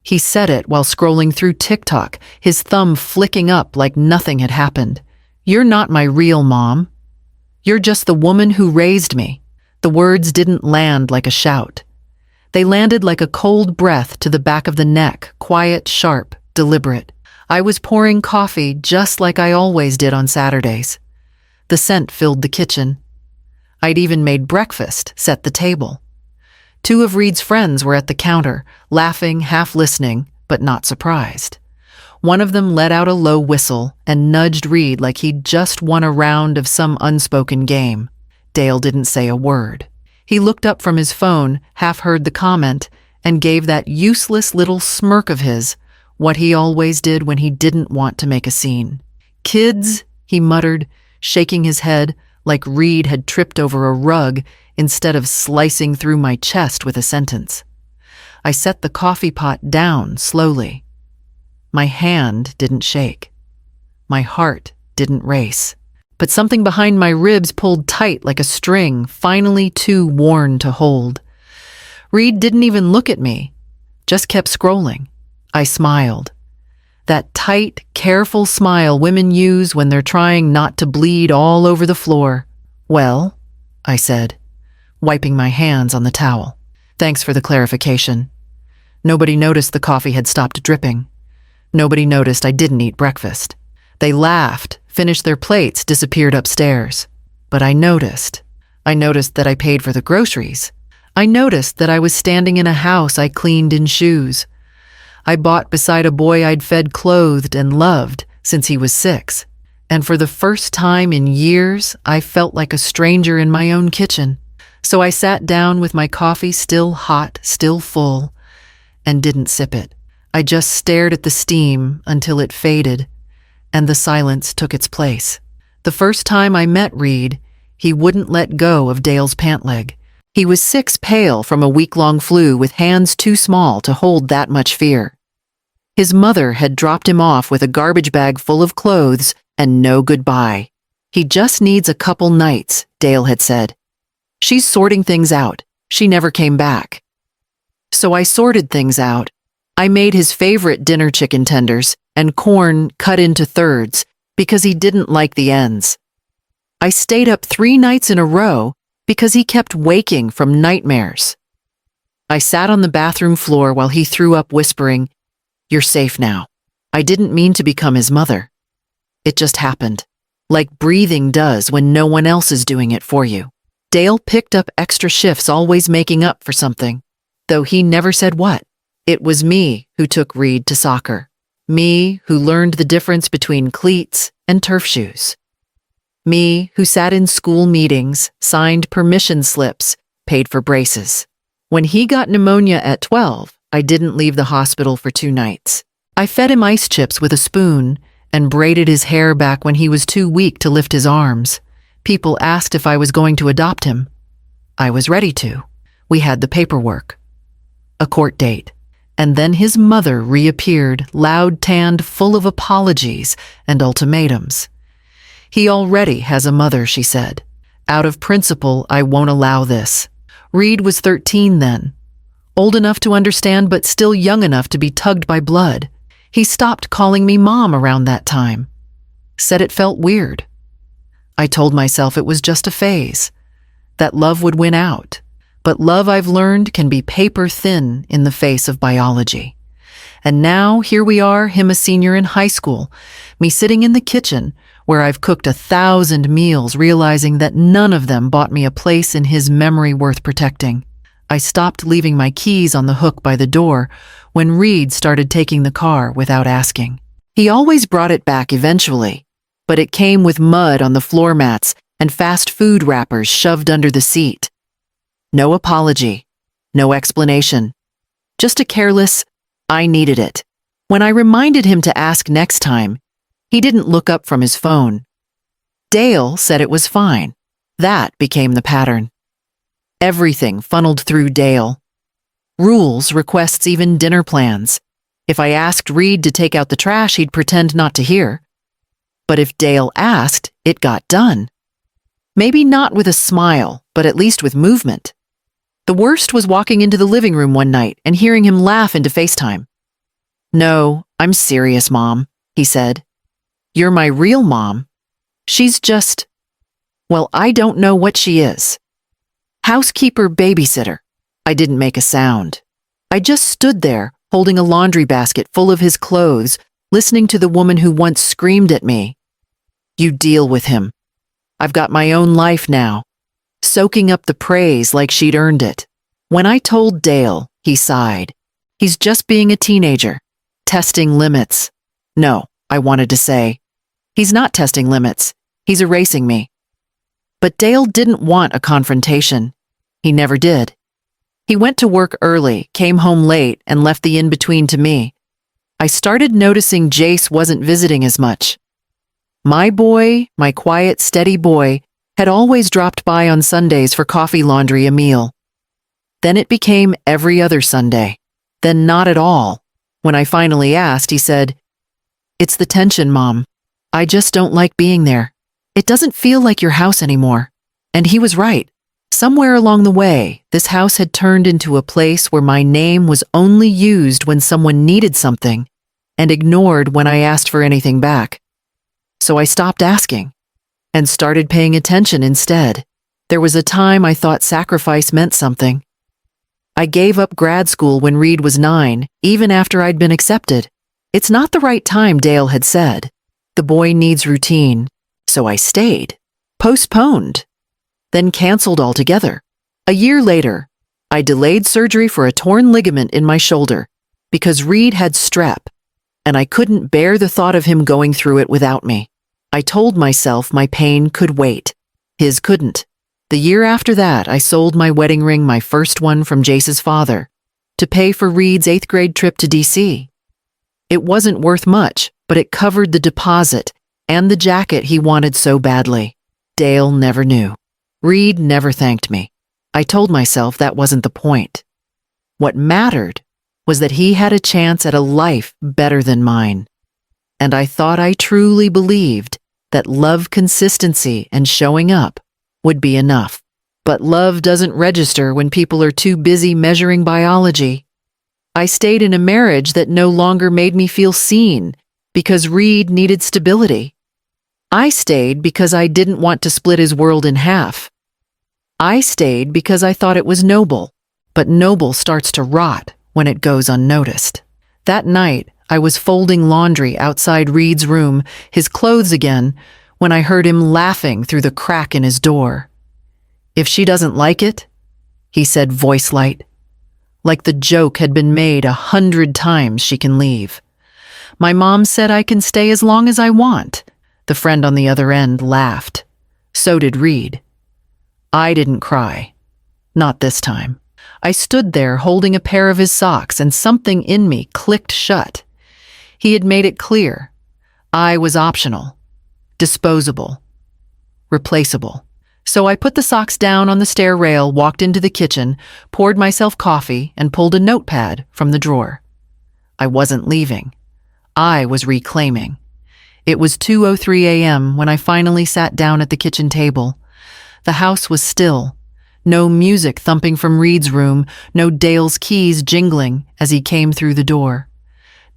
He said it while scrolling through TikTok, his thumb flicking up like nothing had happened. "You're not my real mom. You're just the woman who raised me." The words didn't land like a shout. They landed like a cold breath to the back of the neck, quiet, sharp, deliberate. I was pouring coffee just like I always did on Saturdays. The scent filled the kitchen. I'd even made breakfast, set the table. Two of Reed's friends were at the counter, laughing, half listening, but not surprised. One of them let out a low whistle and nudged Reed like he'd just won a round of some unspoken game. Dale didn't say a word. He looked up from his phone, half heard the comment, and gave that useless little smirk of his, what he always did when he didn't want to make a scene. "Kids," he muttered, shaking his head like Reed had tripped over a rug instead of slicing through my chest with a sentence. I set the coffee pot down slowly. My hand didn't shake. My heart didn't race. But something behind my ribs pulled tight like a string, finally too worn to hold. Reed didn't even look at me, just kept scrolling. I smiled. That tight, careful smile women use when they're trying not to bleed all over the floor. "Well," I said, wiping my hands on the towel. "Thanks for the clarification." Nobody noticed the coffee had stopped dripping. Nobody noticed I didn't eat breakfast. They laughed, finished their plates, disappeared upstairs. But I noticed. I noticed that I paid for the groceries. I noticed that I was standing in a house I cleaned in shoes. I bought beside a boy I'd fed, clothed, and loved since he was 6. And for the first time in years, I felt like a stranger in my own kitchen. So I sat down with my coffee still hot, still full, and didn't sip it. I just stared at the steam until it faded, and the silence took its place. The first time I met Reed, he wouldn't let go of Dale's pant leg. He was 6, pale from a week-long flu, with hands too small to hold that much fear. His mother had dropped him off with a garbage bag full of clothes and no goodbye. "He just needs a couple nights," Dale had said. "She's sorting things out. She never came back." So I sorted things out. I made his favorite dinner chicken tenders and corn cut into thirds because he didn't like the ends. I stayed up 3 nights in a row because he kept waking from nightmares. I sat on the bathroom floor while he threw up, whispering, "You're safe now." I didn't mean to become his mother. It just happened, like breathing does when no one else is doing it for you. Dale picked up extra shifts, always making up for something, though he never said what. It was me who took Reed to soccer. Me who learned the difference between cleats and turf shoes. Me who sat in school meetings, signed permission slips, paid for braces. When he got pneumonia at 12, I didn't leave the hospital for 2 nights. I fed him ice chips with a spoon and braided his hair back when he was too weak to lift his arms. People asked if I was going to adopt him. I was ready to. We had the paperwork. A court date. And then his mother reappeared, loud-tanned, full of apologies and ultimatums. "He already has a mother," she said. "Out of principle, I won't allow this." Reed was 13 then. Old enough to understand, but still young enough to be tugged by blood. He stopped calling me mom around that time. Said it felt weird. I told myself it was just a phase, that love would win out. But love, I've learned, can be paper thin in the face of biology. And now here we are, him a senior in high school, me sitting in the kitchen where I've cooked 1,000 meals, realizing that none of them bought me a place in his memory worth protecting. I stopped leaving my keys on the hook by the door when Reed started taking the car without asking. He always brought it back eventually, but it came with mud on the floor mats and fast food wrappers shoved under the seat. No apology, no explanation. Just a careless, "I needed it." When I reminded him to ask next time, he didn't look up from his phone. Dale said it was fine. That became the pattern. Everything funneled through Dale. Rules, requests, even dinner plans. If I asked Reed to take out the trash, he'd pretend not to hear. But if Dale asked, it got done. Maybe not with a smile, but at least with movement. The worst was walking into the living room one night and hearing him laugh into FaceTime. "No, I'm serious, Mom," he said. "You're my real mom. She's just, well, I don't know what she is. Housekeeper, babysitter." I didn't make a sound. I just stood there, holding a laundry basket full of his clothes, listening to the woman who once screamed at me, "You deal with him. I've got my own life now," soaking up the praise like she'd earned it. When I told Dale, he sighed. He's just being a teenager, testing limits. No, I wanted to say. He's not testing limits. He's erasing me. But Dale didn't want a confrontation. He never did. He went to work early, came home late, and left the in-between to me. I started noticing Jace wasn't visiting as much. My boy, my quiet, steady boy, had always dropped by on Sundays for coffee, laundry, a meal. Then it became every other Sunday. Then not at all. When I finally asked, he said, "It's the tension, Mom. I just don't like being there. It doesn't feel like your house anymore." And he was right. Somewhere along the way, this house had turned into a place where my name was only used when someone needed something and ignored when I asked for anything back. So I stopped asking and started paying attention instead. There was a time I thought sacrifice meant something. I gave up grad school when Reed was 9, even after I'd been accepted. It's not the right time, Dale had said. The boy needs routine. So I stayed. Postponed. Then canceled altogether. A year later, I delayed surgery for a torn ligament in my shoulder because Reed had strep, and I couldn't bear the thought of him going through it without me. I told myself my pain could wait. His couldn't. The year after that, I sold my wedding ring, my first one from Jace's father, to pay for Reed's 8th grade trip to DC. It wasn't worth much, but it covered the deposit and the jacket he wanted so badly. Dale never knew. Reed never thanked me. I told myself that wasn't the point. What mattered was that he had a chance at a life better than mine. And I thought I truly believed that love, consistency, and showing up would be enough. But love doesn't register when people are too busy measuring biology. I stayed in a marriage that no longer made me feel seen because Reed needed stability. I stayed because I didn't want to split his world in half. I stayed because I thought it was noble, but noble starts to rot when it goes unnoticed. That night, I was folding laundry outside Reed's room, his clothes again, when I heard him laughing through the crack in his door. "If she doesn't like it," he said, voice light, like the joke had been made 100 times, "she can leave. My mom said I can stay as long as I want." The friend on the other end laughed. So did Reed. I didn't cry. Not this time. I stood there holding a pair of his socks and something in me clicked shut. He had made it clear. I was optional, disposable, replaceable. So I put the socks down on the stair rail, walked into the kitchen, poured myself coffee, and pulled a notepad from the drawer. I wasn't leaving. I was reclaiming. It was 2:03 a.m. when I finally sat down at the kitchen table. The house was still. No music thumping from Reed's room, no Dale's keys jingling as he came through the door.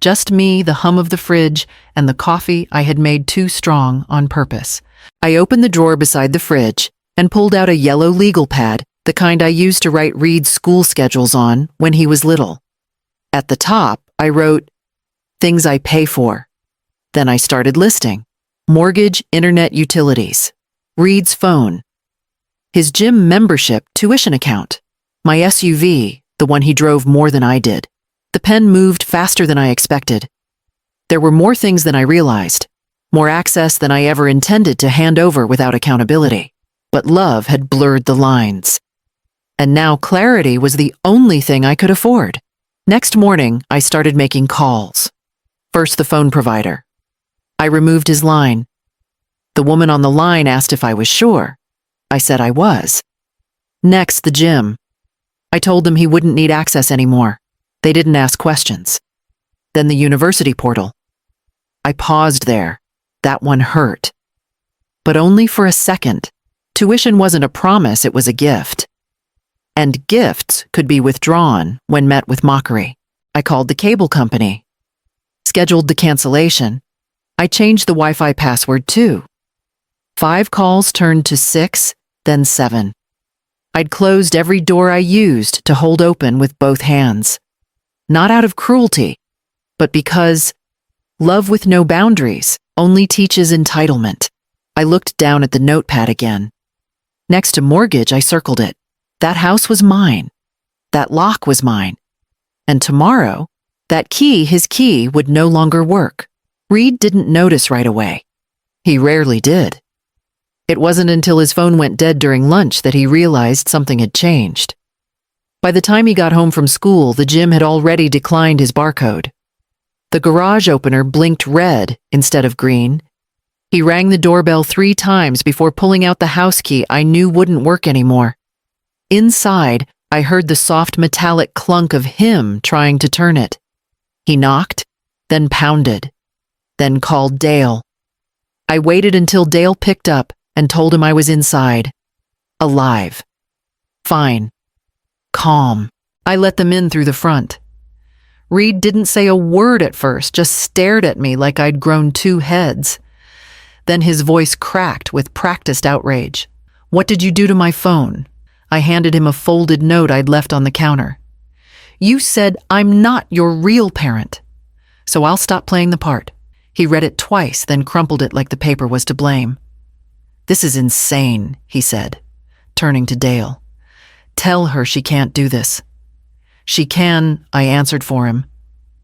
Just me, the hum of the fridge, and the coffee I had made too strong on purpose. I opened the drawer beside the fridge and pulled out a yellow legal pad, the kind I used to write Reed's school schedules on when he was little. At the top, I wrote, "Things I pay for." Then I started listing. Mortgage, internet, utilities. Reed's phone. His gym membership, tuition account. My SUV, the one he drove more than I did. The pen moved faster than I expected. There were more things than I realized. More access than I ever intended to hand over without accountability. But love had blurred the lines. And now clarity was the only thing I could afford. Next morning, I started making calls. First, the phone provider. I removed his line. The woman on the line asked if I was sure. I said I was. Next, the gym. I told them he wouldn't need access anymore. They didn't ask questions. Then the university portal. I paused there. That one hurt. But only for a second. Tuition wasn't a promise, it was a gift. And gifts could be withdrawn when met with mockery. I called the cable company. scheduled the cancellation. I changed the Wi-Fi password too. 5 calls turned to 6, then 7. I'd closed every door I used to hold open with both hands. Not out of cruelty, but because love with no boundaries only teaches entitlement. I looked down at the notepad again. Next to mortgage, I circled it. That house was mine. That lock was mine. And tomorrow, that key, his key, would no longer work. Reed didn't notice right away. He rarely did. It wasn't until his phone went dead during lunch that he realized something had changed. By the time he got home from school, the gym had already declined his barcode. The garage opener blinked red instead of green. He rang the doorbell 3 times before pulling out the house key I knew wouldn't work anymore. Inside, I heard the soft metallic clunk of him trying to turn it. He knocked, then pounded, then called Dale. I waited until Dale picked up and told him I was inside. Alive. Fine. Calm. I let them in through the front. Reed didn't say a word at first, just stared at me like I'd grown 2 heads. Then his voice cracked with practiced outrage. "What did you do to my phone?" I handed him a folded note I'd left on the counter. "You said I'm not your real parent, so I'll stop playing the part." He read it twice, then crumpled it like the paper was to blame. "This is insane," he said, turning to Dale. "Tell her she can't do this." "She can," I answered for him,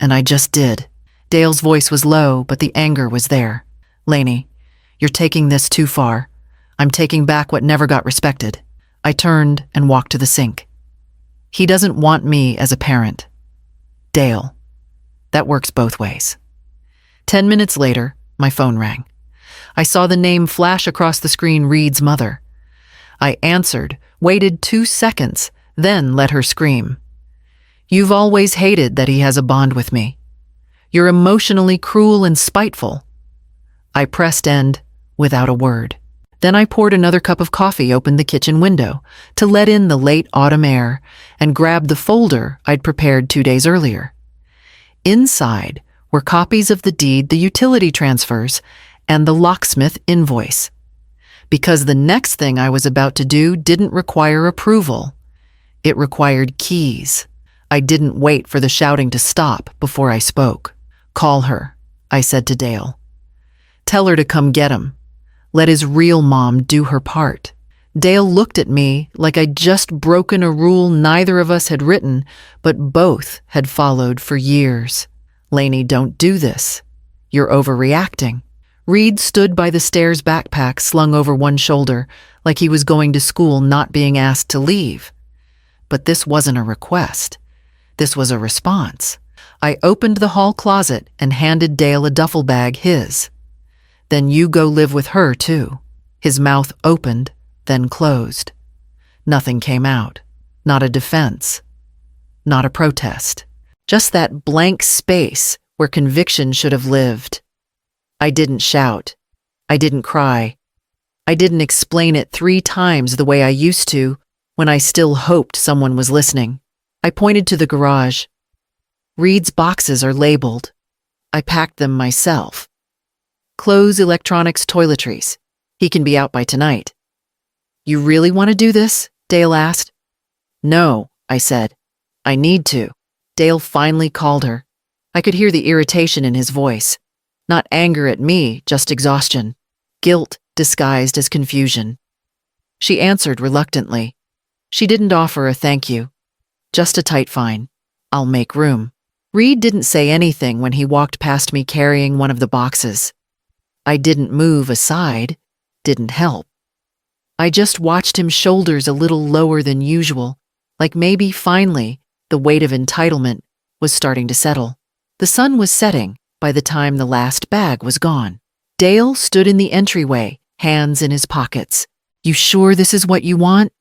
and I just did. Dale's voice was low, but the anger was there. "Lainey, you're taking this too far. I'm taking back what never got respected." I turned and walked to the sink. "He doesn't want me as a parent. Dale, that works both ways." 10 minutes later, my phone rang. I saw the name flash across the screen, Reed's mother. I answered, waited 2 seconds, then let her scream. "You've always hated that he has a bond with me. You're emotionally cruel and spiteful." I pressed end without a word. Then I poured another cup of coffee, opened the kitchen window to let in the late autumn air, and grabbed the folder I'd prepared 2 days earlier. Inside were copies of the deed, the utility transfers, and the locksmith invoice. Because the next thing I was about to do didn't require approval. It required keys. I didn't wait for the shouting to stop before I spoke. "Call her," I said to Dale. "Tell her to come get him. Let his real mom do her part." Dale looked at me like I'd just broken a rule neither of us had written, but both had followed for years. "Lainey, don't do this. You're overreacting." Reed stood by the stairs, backpack slung over one shoulder, like he was going to school, not being asked to leave. But this wasn't a request. This was a response. I opened the hall closet and handed Dale a duffel bag, his. "Then you go live with her, too." His mouth opened, then closed. Nothing came out. Not a defense. Not a protest. Just that blank space where conviction should have lived. I didn't shout. I didn't cry. I didn't explain it 3 times the way I used to when I still hoped someone was listening. I pointed to the garage. "Reed's boxes are labeled. I packed them myself. Clothes, electronics, toiletries. He can be out by tonight." "You really want to do this?" Dale asked. "No," I said. "I need to." Dale finally called her. I could hear the irritation in his voice. Not anger at me, just exhaustion. Guilt disguised as confusion. She answered reluctantly. She didn't offer a thank you. Just a tight fine. "I'll make room." Reed didn't say anything when he walked past me carrying one of the boxes. I didn't move aside, didn't help. I just watched him, shoulders a little lower than usual, like maybe finally the weight of entitlement was starting to settle. The sun was setting by the time the last bag was gone. Dale stood in the entryway, hands in his pockets. "You sure this is what you want?"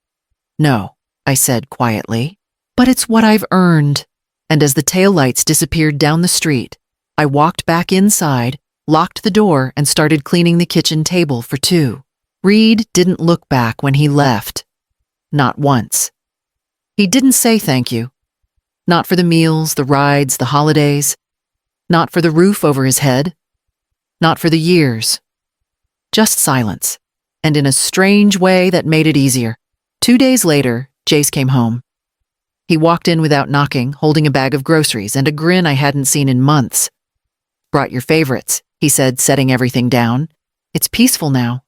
"No," I said quietly, "but it's what I've earned." And as the taillights disappeared down the street, I walked back inside, locked the door, and started cleaning the kitchen table for 2. Reed didn't look back when he left. Not once. He didn't say thank you. Not for the meals, the rides, the holidays. Not for the roof over his head. Not for the years. Just silence. And in a strange way that made it easier. 2 days later, Jace came home. He walked in without knocking, holding a bag of groceries and a grin I hadn't seen in months. "Brought your favorites," he said, setting everything down. "It's peaceful now.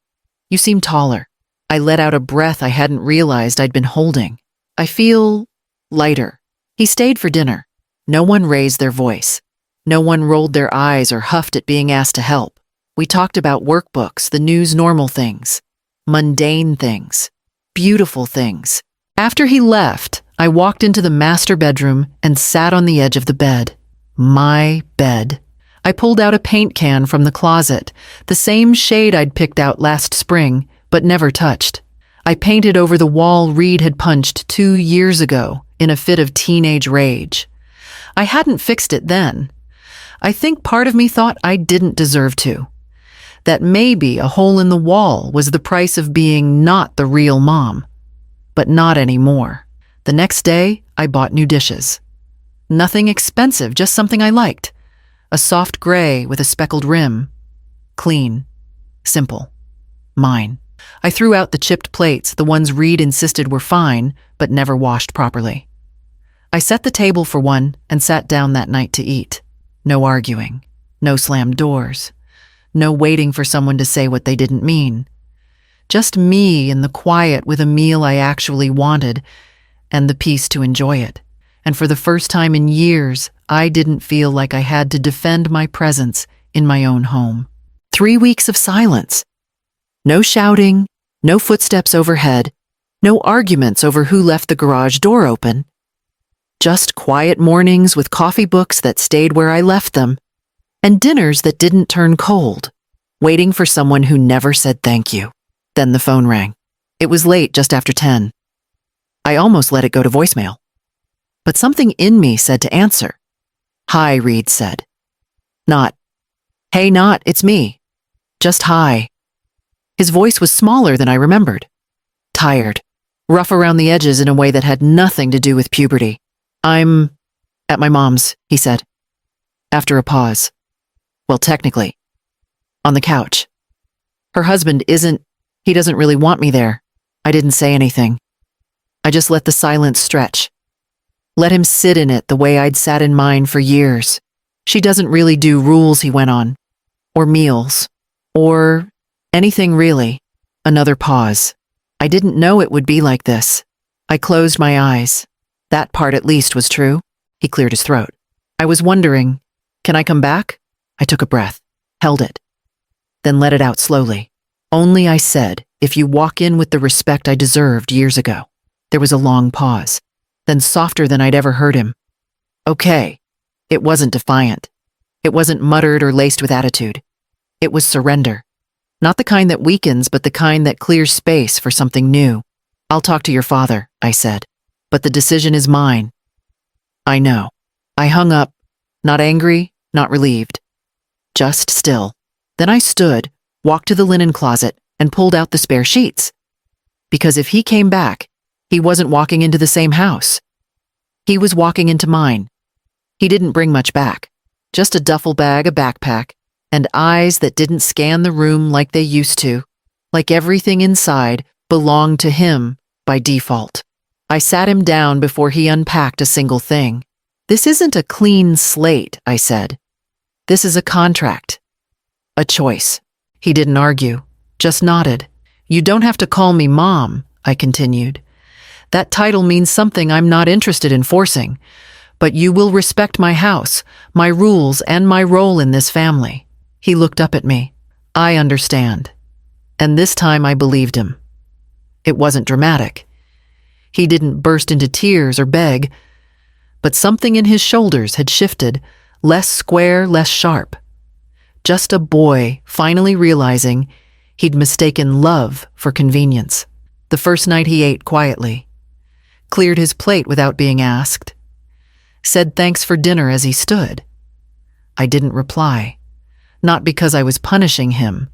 You seem taller." I let out a breath I hadn't realized I'd been holding. "I feel lighter." He stayed for dinner. No one raised their voice. No one rolled their eyes or huffed at being asked to help. We talked about workbooks, the news, normal things, mundane things, beautiful things. After he left, I walked into the master bedroom and sat on the edge of the bed. My bed. I pulled out a paint can from the closet, the same shade I'd picked out last spring, but never touched. I painted over the wall Reed had punched 2 years ago in a fit of teenage rage. I hadn't fixed it then. I think part of me thought I didn't deserve to. That maybe a hole in the wall was the price of being not the real mom. But not anymore. The next day, I bought new dishes. Nothing expensive, just something I liked. A soft gray with a speckled rim. Clean. Simple. Mine. I threw out the chipped plates, the ones Reed insisted were fine, but never washed properly. I set the table for one and sat down that night to eat. No arguing. No slammed doors. No waiting for someone to say what they didn't mean. Just me in the quiet with a meal I actually wanted, and the peace to enjoy it. And for the first time in years, I didn't feel like I had to defend my presence in my own home. 3 weeks of silence. No shouting, no footsteps overhead, no arguments over who left the garage door open. Just quiet mornings with coffee books that stayed where I left them, and dinners that didn't turn cold, waiting for someone who never said thank you. Then the phone rang. It was late, just after 10. I almost let it go to voicemail. But something in me said to answer. "Hi," Reed said. Not, "Hey, not, it's me." Just hi. His voice was smaller than I remembered. Tired. Rough around the edges in a way that had nothing to do with puberty. "I'm at my mom's," he said. After a pause. "Well, technically. On the couch. Her husband he doesn't really want me there." I didn't say anything. I just let the silence stretch. Let him sit in it the way I'd sat in mine for years. "She doesn't really do rules," he went on. "Or meals. Or anything really." Another pause. I didn't know it would be like this. I closed my eyes. That part at least was true. He cleared his throat. I was wondering, can I come back? I took a breath, held it, then let it out slowly. Only I said, if you walk in with the respect I deserved years ago. There was a long pause, then softer than I'd ever heard him. "Okay." It wasn't defiant. It wasn't muttered or laced with attitude. It was surrender. Not the kind that weakens, but the kind that clears space for something new. "I'll talk to your father," I said. "But the decision is mine." "I know." I hung up, not angry, not relieved. Just still. Then I stood, walked to the linen closet, and pulled out the spare sheets. Because if he came back, he wasn't walking into the same house. He was walking into mine. He didn't bring much back. Just a duffel bag, a backpack, and eyes that didn't scan the room like they used to, like everything inside belonged to him by default. I sat him down before he unpacked a single thing. "This isn't a clean slate," I said. "This is a contract. A choice." He didn't argue, just nodded. "You don't have to call me Mom," I continued. "That title means something I'm not interested in forcing, but you will respect my house, my rules, and my role in this family." He looked up at me. "I understand." And this time I believed him. It wasn't dramatic. He didn't burst into tears or beg, but something in his shoulders had shifted, less square, less sharp. Just a boy finally realizing he'd mistaken love for convenience. The first night he ate quietly, cleared his plate without being asked, said thanks for dinner as he stood. I didn't reply, not because I was punishing him,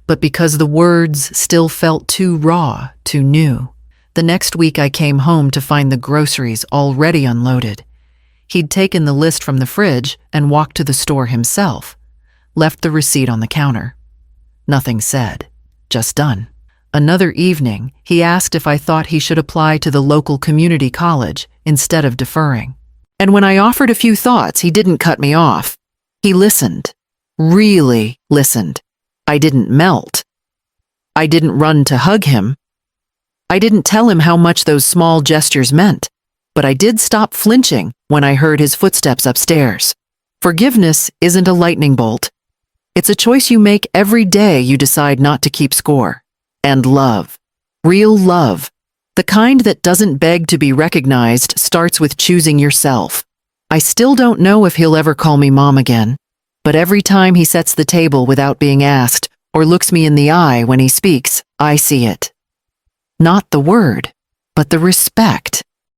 but because the words still felt too raw, too new. The next week I came home to find the groceries already unloaded. He'd taken the list from the fridge and walked to the store himself, left the receipt on the counter. Nothing said, just done. Another evening, he asked if I thought he should apply to the local community college instead of deferring. And when I offered a few thoughts, he didn't cut me off. He listened, really listened. I didn't melt. I didn't run to hug him. I didn't tell him how much those small gestures meant, but I did stop flinching when I heard his footsteps upstairs. Forgiveness isn't a lightning bolt. It's a choice you make every day you decide not to keep score. And love, real love, the kind that doesn't beg to be recognized, starts with choosing yourself. I still don't know if he'll ever call me mom again, but every time he sets the table without being asked or looks me in the eye when he speaks, I see it. Not the word, but the respect.